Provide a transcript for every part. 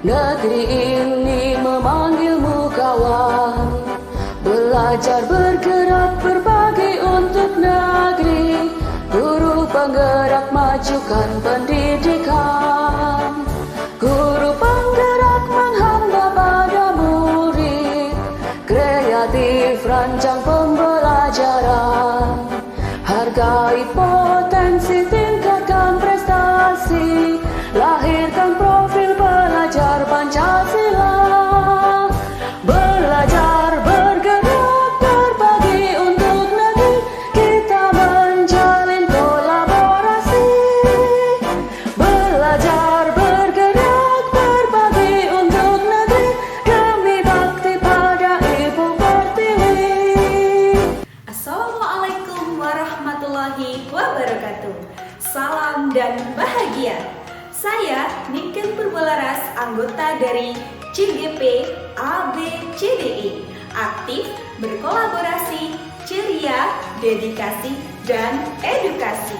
Negeri ini memanggilmu kawan, belajar bergerak berbagi untuk negeri, guru penggerak majukan pendidikan, guru penggerak menghamba pada murid, kreatif rancang pembelajaran, hargai potensi tingkatkan prestasi, lahirkan profil pelajar Pancasila. Belajar bergerak berbagi untuk negeri, kita menjalin kolaborasi. Belajar bergerak berbagi untuk negeri, demi bakti pada Ibu Pertiwi. Assalamualaikum warahmatullahi wabarakatuh. Salam dan bahagia. Saya Niken Purbolaras, anggota dari CGP ABCDI, aktif berkolaborasi, ceria, dedikasi, dan edukasi.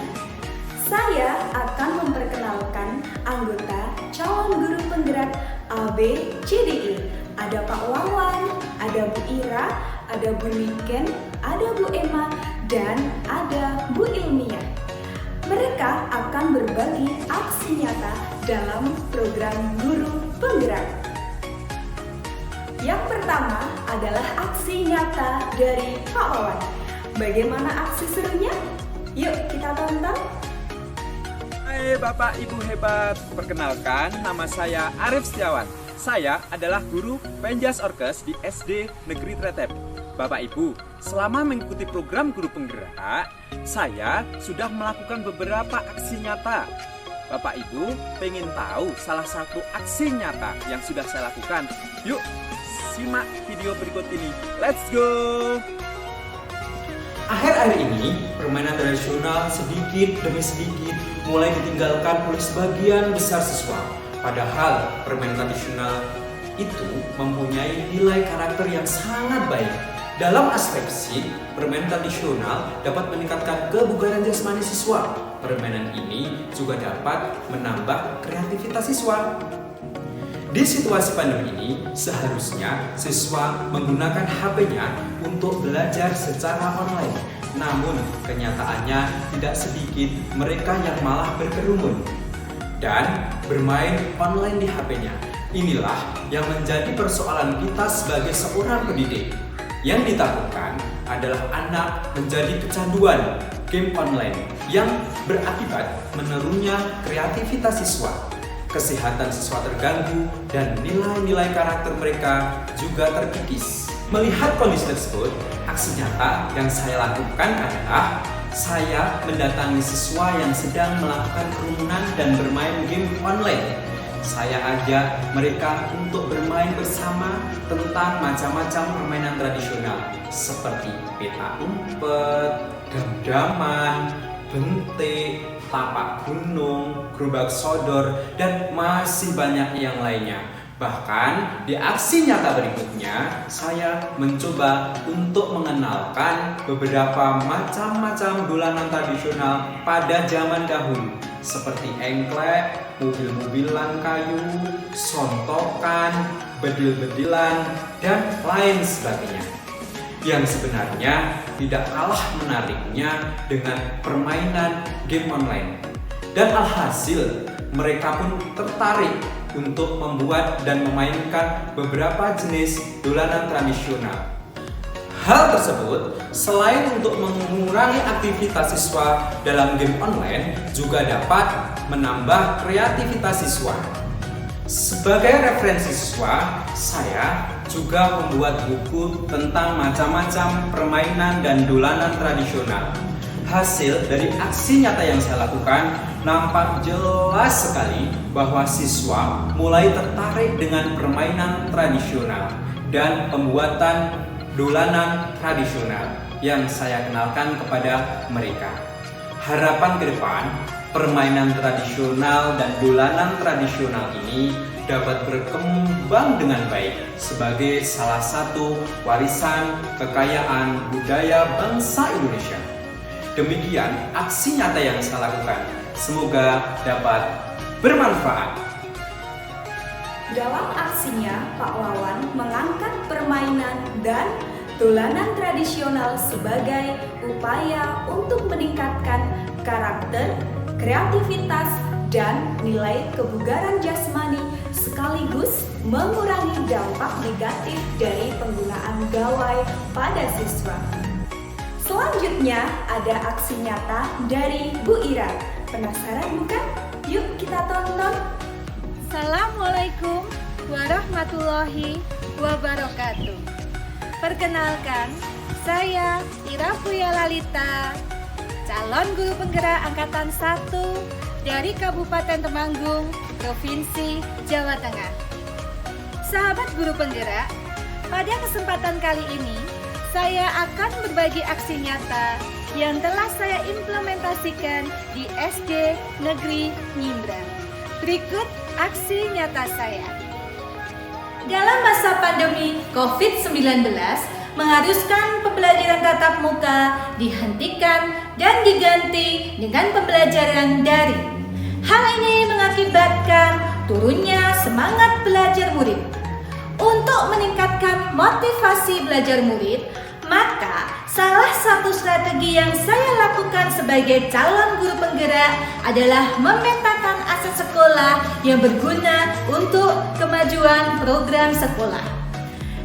Saya akan memperkenalkan anggota calon guru penggerak ABCDI. Ada Pak Wawan, ada Bu Ira, ada Bu Niken, ada Bu Emma, dan ada Bu Ilmiah. Mereka akan berbagi aksi nyata dalam program Guru Penggerak. Yang pertama adalah aksi nyata dari Pak Wawan. Bagaimana aksi serunya? Yuk kita tonton. Hai Bapak Ibu hebat, perkenalkan nama saya Arif Setiawan. Saya adalah guru Penjas Orkes di SD Negeri Tretep. Bapak Ibu, selama mengikuti program Guru Penggerak, saya sudah melakukan beberapa aksi nyata. Bapak Ibu pengen tahu salah satu aksi nyata yang sudah saya lakukan? Yuk, simak video berikut ini. Let's go! Akhir-akhir ini, permainan tradisional sedikit demi sedikit mulai ditinggalkan oleh sebagian besar siswa. Padahal permainan tradisional itu mempunyai nilai karakter yang sangat baik. Dalam aspek fisik, permainan tradisional dapat meningkatkan kebugaran jasmani siswa. Permainan ini juga dapat menambah kreativitas siswa. Di situasi pandemi ini, seharusnya siswa menggunakan HP-nya untuk belajar secara online. Namun, kenyataannya tidak sedikit mereka yang malah berkerumun dan bermain online di HP-nya. Inilah yang menjadi persoalan kita sebagai seorang pendidik. Yang ditakutkan adalah anak menjadi kecanduan game online yang berakibat menurunnya kreativitas siswa, kesehatan siswa terganggu, dan nilai-nilai karakter mereka juga terkikis. Melihat kondisi tersebut, aksi nyata yang saya lakukan adalah saya mendatangi siswa yang sedang melakukan kerumunan dan bermain game online. Saya ajak mereka untuk bermain bersama tentang macam-macam permainan tradisional seperti peta umpet, dam-daman, bentik, tapak gunung, gerobak sodor, dan masih banyak yang lainnya. Bahkan di aksi nyata berikutnya, saya mencoba untuk mengenalkan beberapa macam-macam dolanan tradisional pada zaman dahulu, seperti engklek, mobil-mobilan kayu, sontokan, bedil-bedilan, dan lain sebagainya. Yang sebenarnya tidak kalah menariknya dengan permainan game online. Dan alhasil, mereka pun tertarik untuk membuat dan memainkan beberapa jenis dolanan tradisional. Hal tersebut selain untuk mengurangi aktivitas siswa dalam game online, juga dapat menambah kreativitas siswa. Sebagai referensi siswa, saya juga membuat buku tentang macam-macam permainan dan dolanan tradisional. Hasil dari aksi nyata yang saya lakukan, nampak jelas sekali bahwa siswa mulai tertarik dengan permainan tradisional. dan pembuatan dolanan tradisional yang saya kenalkan kepada mereka. Harapan ke depan, permainan tradisional dan dolanan tradisional ini dapat berkembang dengan baik sebagai salah satu warisan kekayaan budaya bangsa Indonesia. Demikian aksi nyata yang saya lakukan. Semoga dapat bermanfaat. Dalam aksinya, Pak Wawan mengangkat permainan dan dolanan tradisional sebagai upaya untuk meningkatkan karakter, kreativitas, dan nilai kebugaran jasmani sekaligus mengurangi dampak negatif dari penggunaan gawai pada siswa. Selanjutnya ada aksi nyata dari Bu Ira. Penasaran bukan? Yuk kita tonton. Assalamualaikum warahmatullahi wabarakatuh. Perkenalkan, saya Ira Puya Lalita, calon guru penggerak angkatan 1 dari Kabupaten Temanggung, Provinsi Jawa Tengah. Sahabat guru penggerak, pada kesempatan kali ini saya akan berbagi aksi nyata yang telah saya implementasikan di SD Negeri Ngimbrang. Berikut aksi nyata saya. Dalam masa pandemi COVID-19, mengharuskan pembelajaran tatap muka dihentikan dan diganti dengan pembelajaran daring. Hal ini mengakibatkan turunnya semangat belajar murid. Untuk meningkatkan motivasi belajar murid, maka salah satu strategi yang saya lakukan sebagai calon guru penggerak adalah memetakan aset sekolah yang berguna untuk kemajuan program sekolah.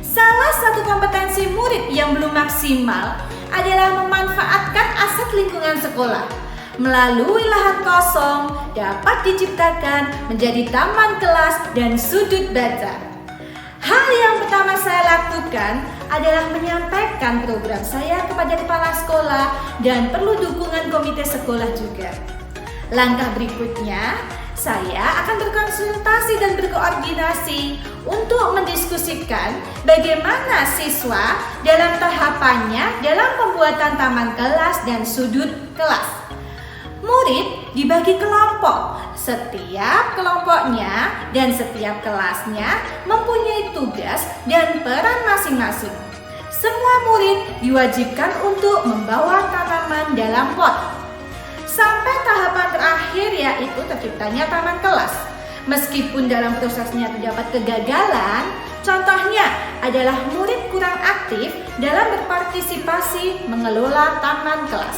Salah satu kompetensi murid yang belum maksimal adalah memanfaatkan aset lingkungan sekolah. Melalui lahan kosong dapat diciptakan menjadi taman kelas dan sudut baca. Hal yang pertama saya lakukan adalah menyampaikan program saya kepada kepala sekolah dan perlu dukungan komite sekolah juga. Langkah berikutnya, saya akan berkonsultasi dan berkoordinasi untuk mendiskusikan bagaimana siswa dalam tahapannya dalam pembuatan taman kelas dan sudut kelas. Murid dibagi kelompok. Setiap kelompoknya dan setiap kelasnya mempunyai tugas dan peran masing-masing. Semua murid diwajibkan untuk membawa tanaman dalam pot. Sampai tahapan terakhir yaitu terciptanya taman kelas. Meskipun dalam prosesnya terdapat kegagalan, contohnya adalah murid kurang aktif dalam berpartisipasi mengelola taman kelas.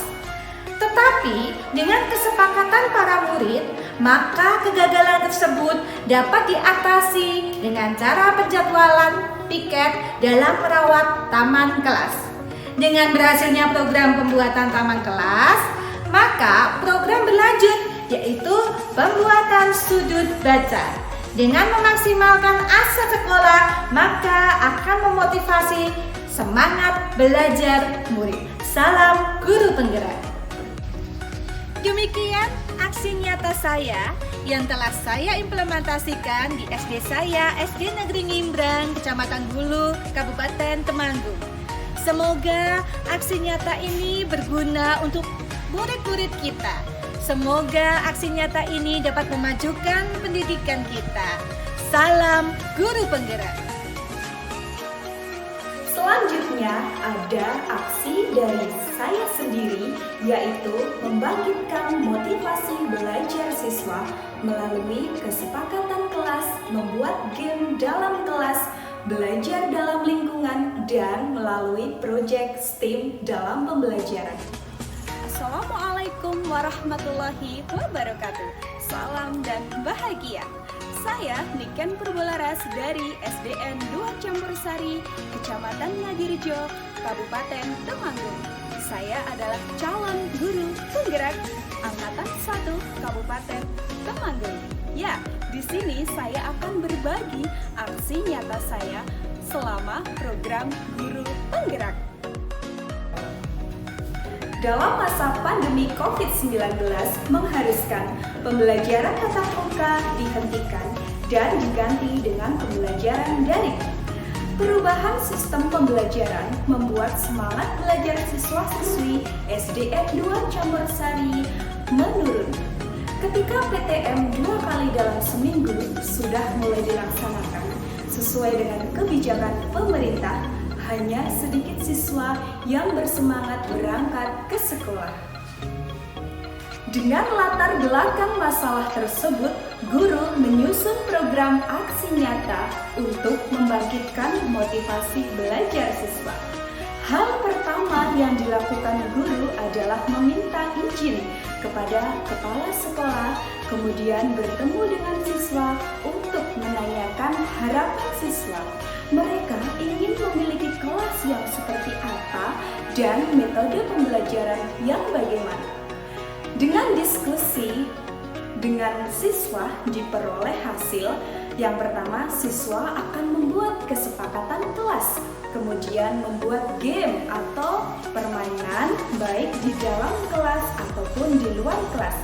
Tetapi dengan kesepakatan para murid, maka kegagalan tersebut dapat diatasi dengan cara penjadwalan piket dalam merawat taman kelas. Dengan berhasilnya program pembuatan taman kelas, maka program berlanjut yaitu pembuatan sudut baca. Dengan memaksimalkan aset sekolah, maka akan memotivasi semangat belajar murid. Salam guru penggerak. Demikian aksi nyata saya yang telah saya implementasikan di SD saya, SD Negeri Ngimbrang, Kecamatan Bulu, Kabupaten Temanggung. Semoga aksi nyata ini berguna untuk murid-murid kita. Semoga aksi nyata ini dapat memajukan pendidikan kita. Salam guru penggerak. Selanjutnya ada aksi dari saya sendiri, yaitu membangkitkan motivasi belajar siswa melalui kesepakatan kelas, membuat game dalam kelas, belajar dalam lingkungan, dan melalui proyek STEAM dalam pembelajaran. Assalamualaikum warahmatullahi wabarakatuh. Salam dan bahagia. Saya Niken Purbolaras dari SDN 2 Campur Sari, Kecamatan Ngadirejo, Kabupaten Temanggung. Saya adalah calon guru penggerak angkatan 1 Kabupaten Temanggung. Ya, di sini saya akan berbagi aksi nyata saya selama program guru penggerak. Dalam masa pandemi COVID-19 mengharuskan pembelajaran tatap muka dihentikan dan diganti dengan pembelajaran daring. Perubahan sistem pembelajaran membuat semangat belajar siswa-siswi SDN 2 Cambersari menurun. Ketika PTM 2 kali dalam seminggu sudah mulai dilaksanakan sesuai dengan kebijakan pemerintah, hanya sedikit siswa yang bersemangat berangkat ke sekolah. Dengan latar belakang masalah tersebut, guru menyusun program aksi nyata untuk membangkitkan motivasi belajar siswa. Hal pertama yang dilakukan guru adalah meminta izin kepada kepala sekolah, kemudian bertemu dengan siswa untuk menanyakan harapan siswa. Mereka ingin memiliki kelas yang seperti apa dan metode pembelajaran yang bagaimana. Dengan diskusi dengan siswa diperoleh hasil. Yang pertama, siswa akan membuat kesepakatan kelas, kemudian membuat game atau permainan baik di dalam kelas ataupun di luar kelas.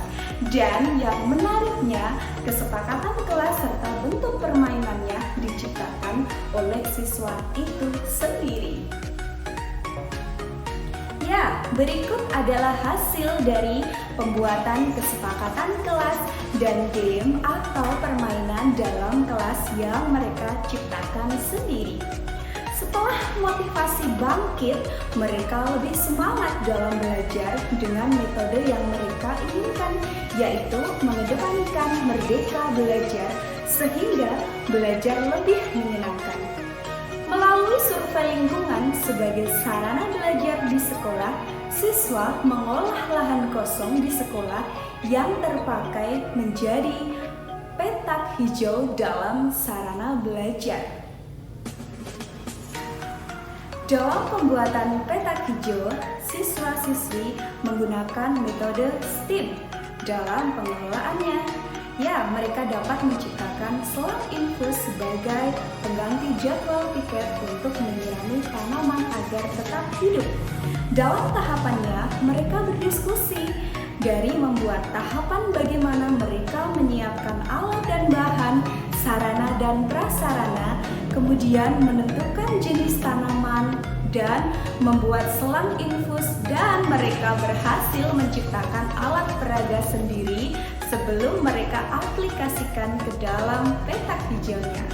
Dan yang menariknya, kesepakatan kelas serta bentuk permainannya diciptakan oleh siswa itu sendiri. Ya, berikut adalah hasil dari pembuatan kesepakatan kelas dan game atau permainan dalam kelas yang mereka ciptakan sendiri. Setelah motivasi bangkit, mereka lebih semangat dalam belajar dengan metode yang mereka inginkan, yaitu mengedepankan merdeka belajar sehingga belajar lebih menyenangkan. Melalui survei lingkungan sebagai sarana belajar di sekolah, siswa mengolah lahan kosong di sekolah yang terpakai menjadi petak hijau dalam sarana belajar. Dalam pembuatan petak hijau, siswa-siswi menggunakan metode STEAM dalam pengelolaannya. Ya, mereka dapat menciptakan selang infus sebagai pengganti jadwal piket untuk menyirami tanaman agar tetap hidup. Dalam tahapannya, mereka berdiskusi dari membuat tahapan bagaimana mereka menyiapkan alat dan bahan, sarana dan prasarana, kemudian menentukan jenis tanaman, dan membuat selang infus, dan mereka berhasil menciptakan alat peraga sendiri sebelum mereka aplikasikan ke dalam petak hijaunya.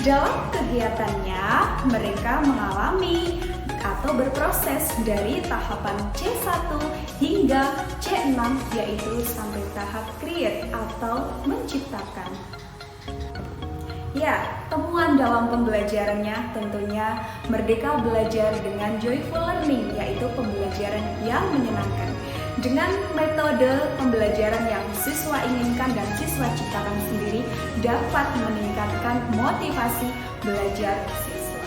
Dalam kegiatannya, mereka mengalami atau berproses dari tahapan C1 hingga C6, yaitu sampai tahap create atau menciptakan. Ya, temuan dalam pembelajarannya tentunya merdeka belajar dengan joyful learning, yaitu pembelajaran yang menyenangkan. Dengan metode pembelajaran yang siswa inginkan dan siswa ciptakan sendiri dapat meningkatkan motivasi belajar siswa.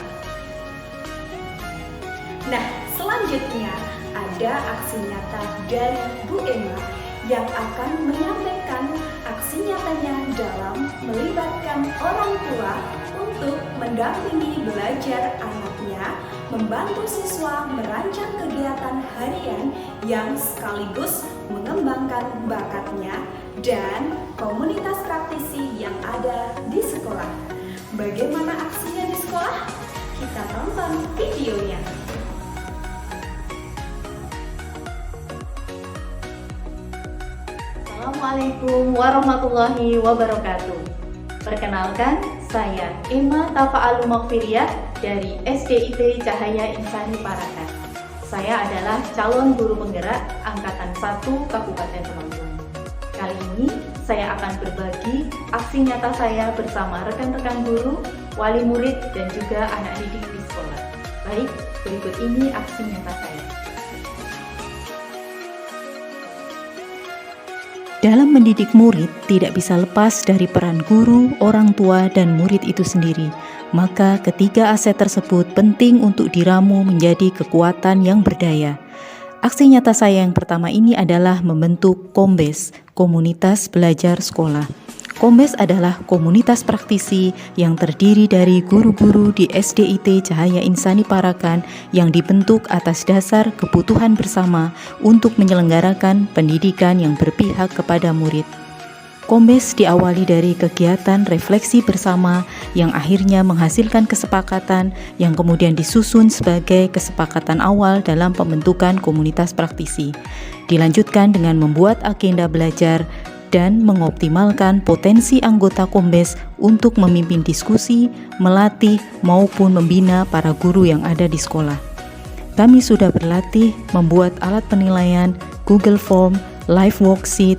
Nah, selanjutnya ada aksi nyata dari Bu Emma yang akan menyampaikan aksi nyatanya dalam melibatkan orang tua untuk mendampingi belajar anaknya, membantu siswa merancang kegiatan harian yang sekaligus mengembangkan bakatnya, dan komunitas praktisi yang ada di sekolah. Bagaimana aksinya di sekolah? Kita tonton videonya. Assalamualaikum warahmatullahi wabarakatuh. Perkenalkan, saya Emma Tafa'alu Maghfiriyah dari SDIT Cahaya Insani Parakan. Saya adalah calon guru penggerak Angkatan 1 Kabupaten Temanggung. Kali ini saya akan berbagi aksi nyata saya bersama rekan-rekan guru, wali murid, dan juga anak didik di sekolah. Baik, berikut ini aksi nyata saya. Dalam mendidik murid tidak bisa lepas dari peran guru, orang tua, dan murid itu sendiri. Maka ketiga aset tersebut penting untuk diramu menjadi kekuatan yang berdaya. Aksi nyata saya yang pertama ini adalah membentuk Kombes, Komunitas Belajar Sekolah. Kombes adalah komunitas praktisi yang terdiri dari guru-guru di SDIT Cahaya Insani Parakan yang dibentuk atas dasar kebutuhan bersama untuk menyelenggarakan pendidikan yang berpihak kepada murid. Kombes diawali dari kegiatan refleksi bersama yang akhirnya menghasilkan kesepakatan yang kemudian disusun sebagai kesepakatan awal dalam pembentukan komunitas praktisi. Dilanjutkan dengan membuat agenda belajar dan mengoptimalkan potensi anggota Kombes untuk memimpin diskusi, melatih, maupun membina para guru yang ada di sekolah. Kami sudah berlatih membuat alat penilaian, Google Form, live worksheet,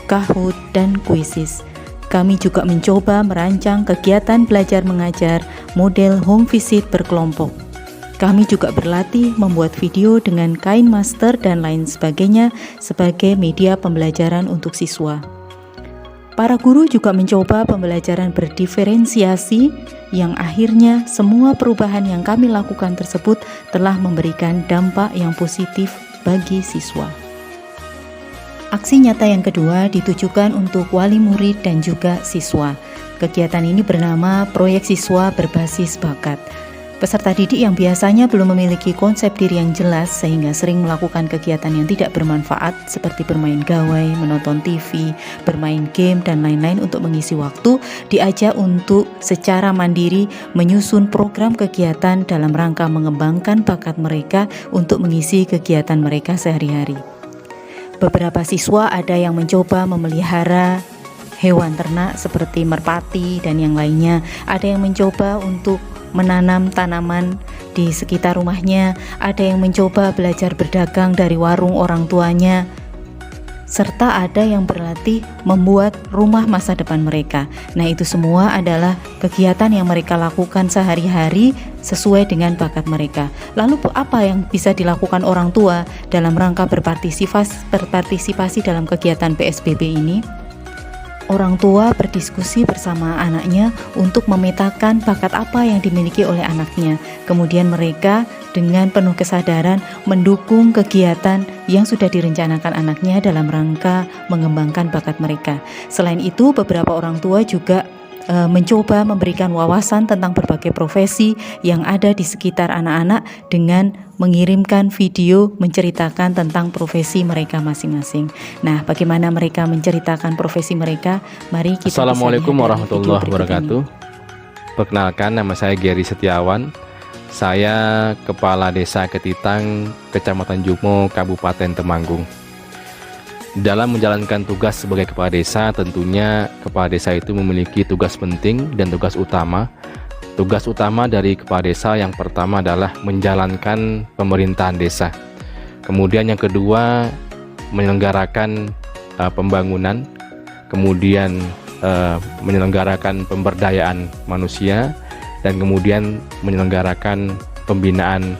Kahoot, dan Quizzes. Kami juga mencoba merancang kegiatan belajar mengajar model home visit berkelompok. Kami juga berlatih membuat video dengan KineMaster dan lain sebagainya sebagai media pembelajaran untuk siswa. Para guru juga mencoba pembelajaran berdiferensiasi yang akhirnya semua perubahan yang kami lakukan tersebut telah memberikan dampak yang positif bagi siswa. Aksi nyata yang kedua ditujukan untuk wali murid dan juga siswa. Kegiatan ini bernama Proyek Siswa Berbasis Bakat. Peserta didik yang biasanya belum memiliki konsep diri yang jelas sehingga sering melakukan kegiatan yang tidak bermanfaat seperti bermain gawai, menonton TV, bermain game, dan lain-lain untuk mengisi waktu, diajak untuk secara mandiri menyusun program kegiatan dalam rangka mengembangkan bakat mereka untuk mengisi kegiatan mereka sehari-hari. Beberapa siswa ada yang mencoba memelihara hewan ternak seperti merpati dan yang lainnya. Ada yang mencoba untuk menanam tanaman di sekitar rumahnya. Ada yang mencoba belajar berdagang dari warung orang tuanya. Serta ada yang berlatih membuat rumah masa depan mereka. Nah, itu semua adalah kegiatan yang mereka lakukan sehari-hari sesuai dengan bakat mereka. Lalu apa yang bisa dilakukan orang tua dalam rangka berpartisipasi dalam kegiatan PSBB ini? Orang tua berdiskusi bersama anaknya untuk memetakan bakat apa yang dimiliki oleh anaknya. Kemudian mereka dengan penuh kesadaran mendukung kegiatan yang sudah direncanakan anaknya dalam rangka mengembangkan bakat mereka. Selain itu, beberapa orang tua juga mencoba memberikan wawasan tentang berbagai profesi yang ada di sekitar anak-anak dengan mengirimkan video menceritakan tentang profesi mereka masing-masing. Nah, bagaimana mereka menceritakan profesi mereka? Mari kita Assalamualaikum warahmatullahi wabarakatuh. Perkenalkan, nama saya Gary Setiawan. Saya Kepala Desa Ketitang, Kecamatan Jumo, Kabupaten Temanggung. Dalam menjalankan tugas sebagai kepala desa, tentunya kepala desa itu memiliki tugas penting dan tugas utama. Tugas utama dari kepala desa yang pertama adalah menjalankan pemerintahan desa. Kemudian yang kedua, menyelenggarakan pembangunan. Kemudian menyelenggarakan pemberdayaan manusia. Dan kemudian menyelenggarakan pembinaan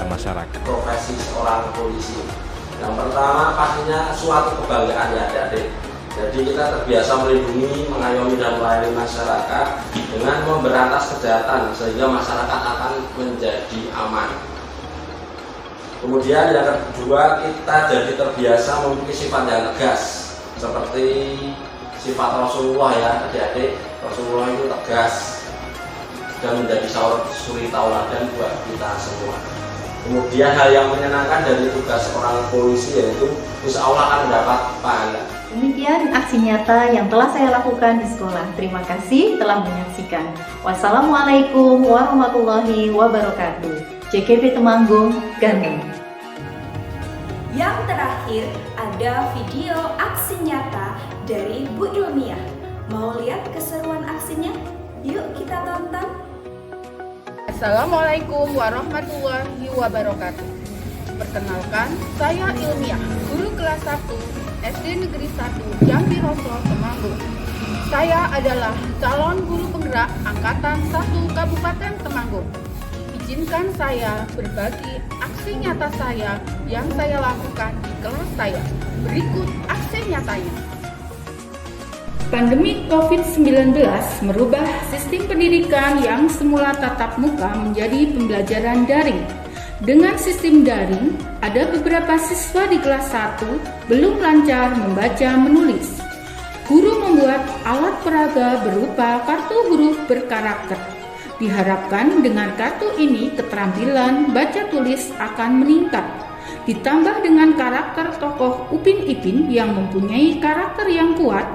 masyarakat. Profesi seorang polisi. Yang pertama pastinya suatu kebanggaan ya adik-adik. Jadi kita terbiasa melindungi, mengayomi dan melayani masyarakat dengan memberantas kejahatan sehingga masyarakat akan menjadi aman. Kemudian yang kedua, kita jadi terbiasa memiliki sifat yang tegas seperti sifat Rasulullah ya adik-adik. Rasulullah itu tegas dan menjadi suri tauladan buat kita semua. Kemudian hal yang menyenangkan dari tugas seorang polisi yaitu insya Allah akan mendapat pahala. Demikian aksi nyata yang telah saya lakukan di sekolah. Terima kasih telah menyaksikan. Wassalamualaikum warahmatullahi wabarakatuh. JKP Temanggung, Ganteng. Yang terakhir ada video aksi nyata dari Bu Ilmiah. Mau lihat keseruan aksinya? Yuk kita tonton. Assalamualaikum warahmatullahi wabarakatuh. Perkenalkan, saya Ilmiah, guru kelas 1 SD Negeri 1 Jambi Roso, Temanggung. Saya adalah calon guru penggerak Angkatan 1 Kabupaten Temanggung. Izinkan saya berbagi aksi nyata saya yang saya lakukan di kelas saya. Berikut aksi nyatanya. Pandemi COVID-19 merubah sistem pendidikan yang semula tatap muka menjadi pembelajaran daring. Dengan sistem daring, ada beberapa siswa di kelas 1 belum lancar membaca menulis. Guru membuat alat peraga berupa kartu huruf berkarakter. Diharapkan dengan kartu ini keterampilan baca tulis akan meningkat. ditambah dengan karakter tokoh Upin Ipin yang mempunyai karakter yang kuat,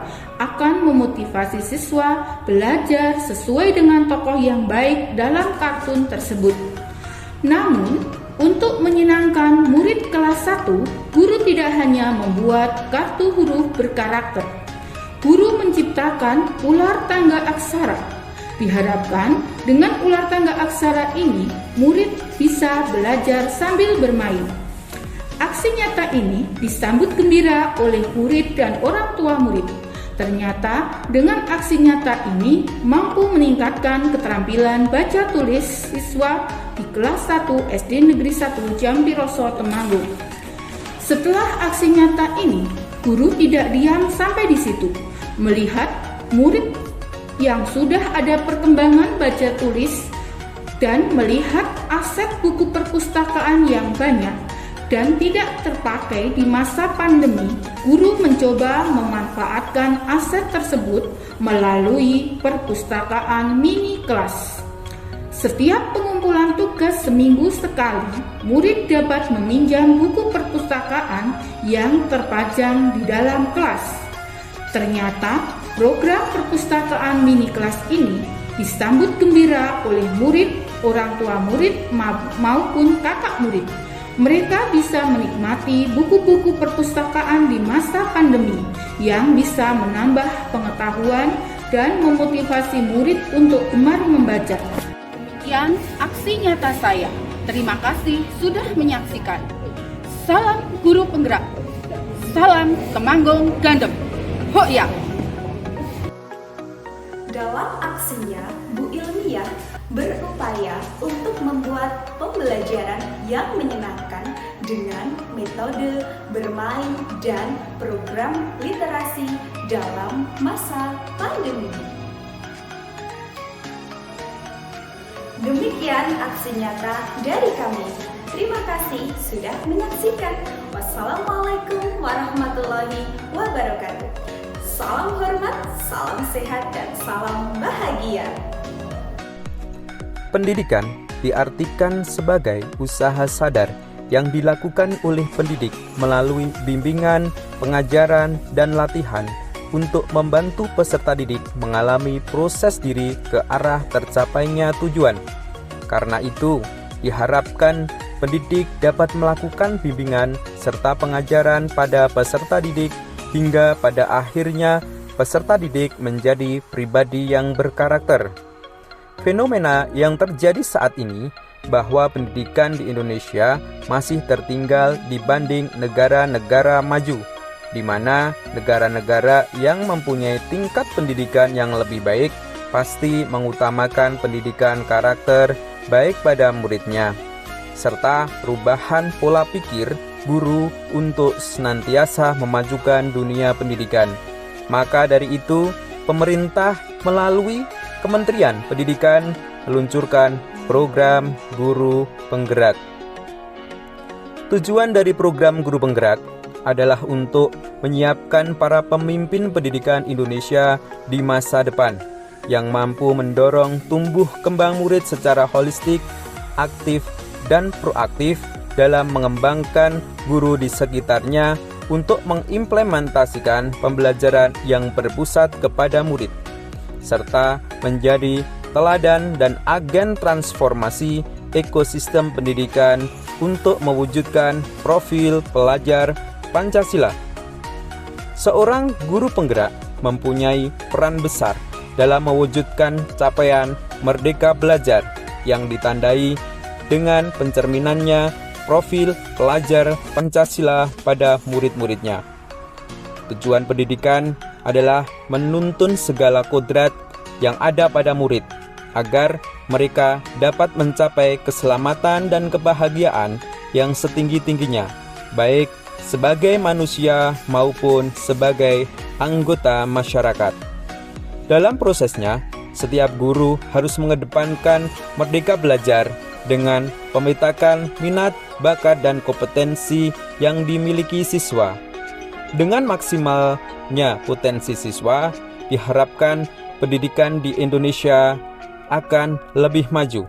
akan memotivasi siswa belajar sesuai dengan tokoh yang baik dalam kartun tersebut. Namun, untuk menyenangkan murid kelas 1, guru tidak hanya membuat kartu huruf berkarakter. Guru menciptakan ular tangga aksara. Diharapkan dengan ular tangga aksara ini, murid bisa belajar sambil bermain. Aksi nyata ini disambut gembira oleh murid dan orang tua murid. Ternyata dengan aksi nyata ini mampu meningkatkan keterampilan baca tulis siswa di kelas 1 SD Negeri 1 Jampiroso Temanggung. Setelah aksi nyata ini, guru tidak diam sampai di situ. Melihat murid yang sudah ada perkembangan baca tulis dan melihat aset buku perpustakaan yang banyak dan tidak terpakai di masa pandemi, guru mencoba memanfaatkan aset tersebut melalui perpustakaan mini kelas. Setiap pengumpulan tugas seminggu sekali, murid dapat meminjam buku perpustakaan yang terpajang di dalam kelas. Ternyata, program perpustakaan mini kelas ini disambut gembira oleh murid, orang tua murid, maupun kakak murid. Mereka bisa menikmati buku-buku perpustakaan di masa pandemi yang bisa menambah pengetahuan dan memotivasi murid untuk gemar membaca. Demikian aksi nyata saya. Terima kasih sudah menyaksikan. Salam guru penggerak. Salam Temanggung Gandem. Hoya. Dalam aksinya, Bu Ilmiah berupaya untuk membuat pembelajaran yang menyenangkan dengan metode bermain dan program literasi dalam masa pandemi. Demikian aksi nyata dari kami. Terima kasih sudah menyaksikan. Wassalamualaikum warahmatullahi wabarakatuh. Salam hormat, salam sehat, dan salam bahagia. Pendidikan diartikan sebagai usaha sadar yang dilakukan oleh pendidik melalui bimbingan, pengajaran, dan latihan untuk membantu peserta didik mengalami proses diri ke arah tercapainya tujuan. Karena itu, diharapkan pendidik dapat melakukan bimbingan serta pengajaran pada peserta didik hingga pada akhirnya peserta didik menjadi pribadi yang berkarakter. Fenomena yang terjadi saat ini bahwa pendidikan di Indonesia masih tertinggal dibanding negara-negara maju, di mana negara-negara yang mempunyai tingkat pendidikan yang lebih baik pasti mengutamakan pendidikan karakter baik pada muridnya, serta perubahan pola pikir guru untuk senantiasa memajukan dunia pendidikan. Maka dari itu, pemerintah melalui Kementerian Pendidikan meluncurkan program Guru Penggerak. Tujuan dari program Guru Penggerak adalah untuk menyiapkan para pemimpin pendidikan Indonesia di masa depan yang mampu mendorong tumbuh kembang murid secara holistik, aktif, dan proaktif dalam mengembangkan guru di sekitarnya untuk mengimplementasikan pembelajaran yang berpusat kepada murid, serta menjadi teladan dan agen transformasi ekosistem pendidikan untuk mewujudkan profil pelajar Pancasila. Seorang guru penggerak mempunyai peran besar dalam mewujudkan capaian merdeka belajar yang ditandai dengan pencerminannya profil pelajar Pancasila pada murid-muridnya. Tujuan pendidikan adalah menuntun segala kodrat yang ada pada murid agar mereka dapat mencapai keselamatan dan kebahagiaan yang setinggi-tingginya, baik sebagai manusia maupun sebagai anggota masyarakat. Dalam prosesnya, setiap guru harus mengedepankan merdeka belajar dengan memetakan minat, bakat, dan kompetensi yang dimiliki siswa. Dengan maksimalnya potensi siswa, diharapkan pendidikan di Indonesia akan lebih maju.